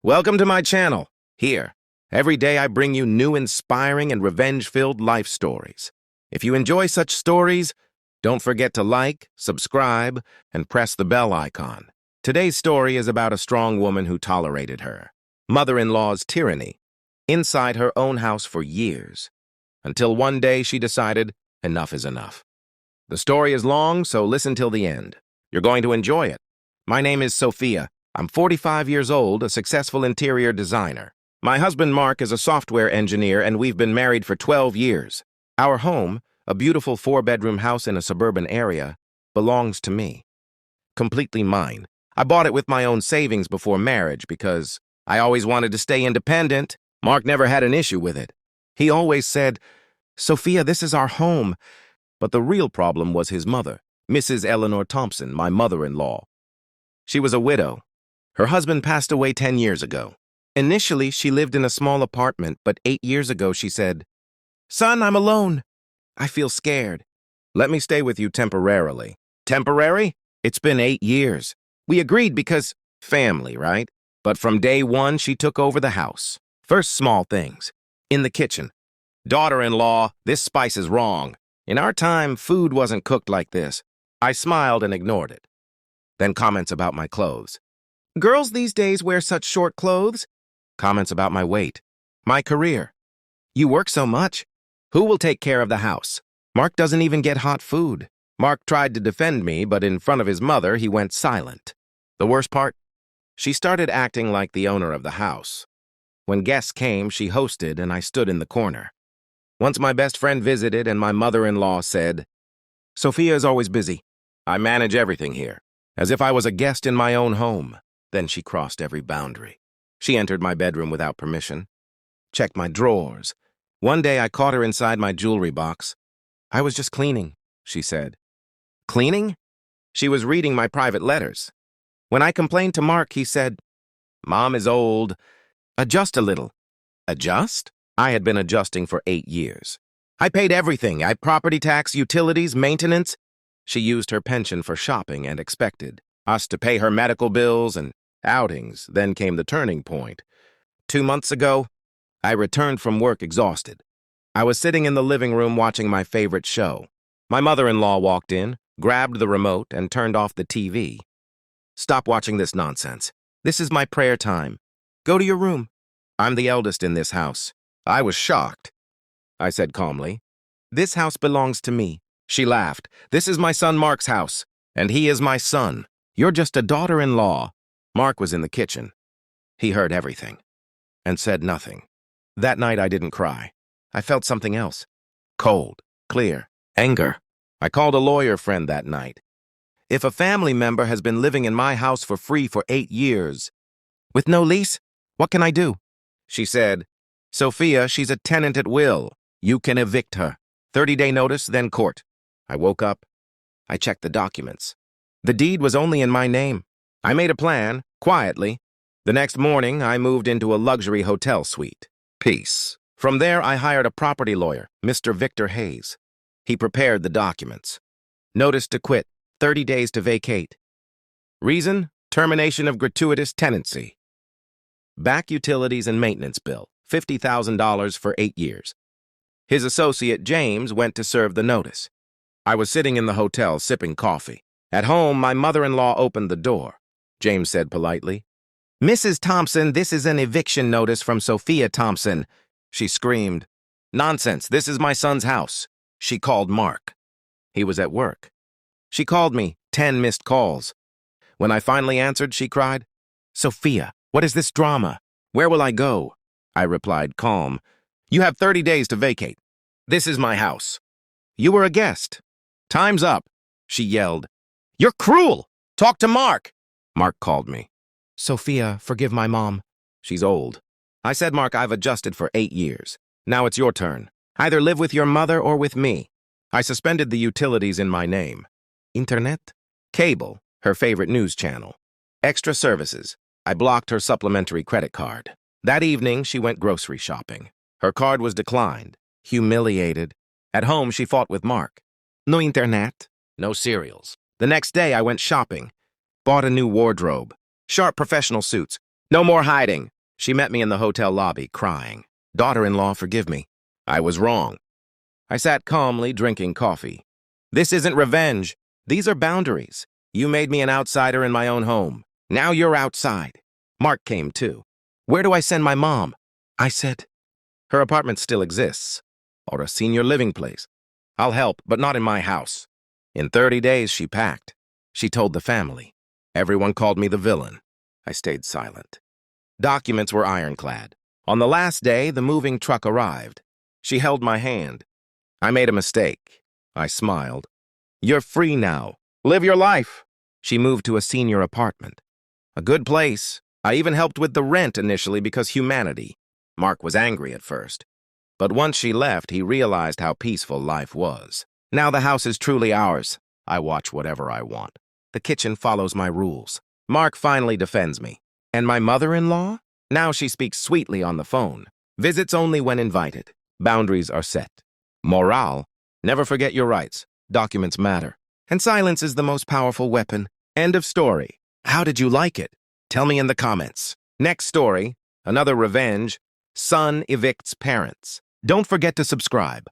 Welcome to my channel. Here, every day I bring you new inspiring and revenge-filled life stories. If you enjoy such stories, don't forget to like, subscribe, and press the bell icon. Today's story is about a strong woman who tolerated her mother-in-law's tyranny inside her own house for years, until one day she decided enough is enough. The story is long, so listen till the end. You're going to enjoy it. My name is Sophia. I'm 45 years old, a successful interior designer. My husband Mark is a software engineer, and we've been married for 12 years. Our home, a beautiful 4-bedroom house in a suburban area, belongs to me. Completely mine. I bought it with my own savings before marriage because I always wanted to stay independent. Mark never had an issue with it. He always said, "Sophia, this is our home." But the real problem was his mother, Mrs. Eleanor Thompson, my mother-in-law. She was a widow. Her husband passed away 10 years ago. Initially, she lived in a small apartment, but 8 years ago she said, "Son, I'm alone. I feel scared. Let me stay with you temporarily." Temporary? It's been 8 years. We agreed because family, right? But from day one, she took over the house. First, small things. In the kitchen. "Daughter-in-law, this spice is wrong. In our time, food wasn't cooked like this." I smiled and ignored it. Then comments about my clothes. "Girls these days wear such short clothes." Comments about my weight. My career. "You work so much. Who will take care of the house? Mark doesn't even get hot food." Mark tried to defend me, but in front of his mother, he went silent. The worst part? She started acting like the owner of the house. When guests came, she hosted, and I stood in the corner. Once my best friend visited, and my mother-in-law said, "Sophia is always busy. I manage everything here," as if I was a guest in my own home. Then she crossed every boundary. She entered my bedroom without permission, checked my drawers. One day I caught her inside my jewelry box. "I was just cleaning," she said. Cleaning? She was reading my private letters. When I complained to Mark, he said, "Mom is old. Adjust a little." Adjust? I had been adjusting for 8 years. I paid everything. Property tax, utilities, maintenance. She used her pension for shopping and expected us to pay her medical bills and outings. Then came the turning point. 2 months ago, I returned from work exhausted. I was sitting in the living room watching my favorite show. My mother-in-law walked in, grabbed the remote, and turned off the TV. "Stop watching this nonsense. This is my prayer time. Go to your room." I'm the eldest in this house. I was shocked. I said calmly, "This house belongs to me." She laughed. "This is my son Mark's house, and he is my son. You're just a daughter-in-law." Mark was in the kitchen. He heard everything and said nothing. That night I didn't cry. I felt something else. Cold, clear, anger. I called a lawyer friend that night. "If a family member has been living in my house for free for 8 years, with no lease, what can I do?" She said, "Sophia, she's a tenant at will. You can evict her. 30-day notice, then court." I woke up. I checked the documents. The deed was only in my name. I made a plan, quietly. The next morning, I moved into a luxury hotel suite. Peace. From there, I hired a property lawyer, Mr. Victor Hayes. He prepared the documents. Notice to quit, 30 days to vacate. Reason? Termination of gratuitous tenancy. Back utilities and maintenance bill, $50,000 for 8 years. His associate, James, went to serve the notice. I was sitting in the hotel sipping coffee. At home, my mother-in-law opened the door. James said politely, "Mrs. Thompson, this is an eviction notice from Sophia Thompson." She screamed, "Nonsense, this is my son's house." She called Mark. He was at work. She called me, 10 missed calls. When I finally answered, she cried, "Sophia, what is this drama? Where will I go?" I replied, calm, "You have 30 days to vacate. This is my house. You were a guest. Time's up." She yelled, "You're cruel! Talk to Mark!" Mark called me. "Sophia, forgive my mom. She's old." I said, "Mark, I've adjusted for 8 years. Now it's your turn. Either live with your mother or with me." I suspended the utilities in my name. Internet? Cable, her favorite news channel. Extra services. I blocked her supplementary credit card. That evening, she went grocery shopping. Her card was declined. Humiliated. At home, she fought with Mark. No internet. No cereals. The next day, I went shopping. Bought a new wardrobe. Sharp professional suits. No more hiding. She met me in the hotel lobby, crying. Daughter-in-law, forgive me. I was wrong. I sat calmly, drinking coffee. This isn't revenge. These are boundaries. You made me an outsider in my own home. Now you're outside. Mark came too. Where do I send my mom? I said, her apartment still exists. Or a senior living place. I'll help, but not in my house. In 30 days, she packed. She told the family. Everyone called me the villain. I stayed silent. Documents were ironclad. On the last day, the moving truck arrived. She held my hand. I made a mistake. I smiled. You're free now. Live your life. She moved to a senior apartment. A good place. I even helped with the rent initially because humanity. Mark was angry at first. But once she left, he realized how peaceful life was. Now the house is truly ours. I watch whatever I want. The kitchen follows my rules. Mark finally defends me. And my mother-in-law? Now she speaks sweetly on the phone. Visits only when invited. Boundaries are set. Morale? Never forget your rights. Documents matter. And silence is the most powerful weapon. End of story. How did you like it? Tell me in the comments. Next story, another revenge. Son evicts parents. Don't forget to subscribe.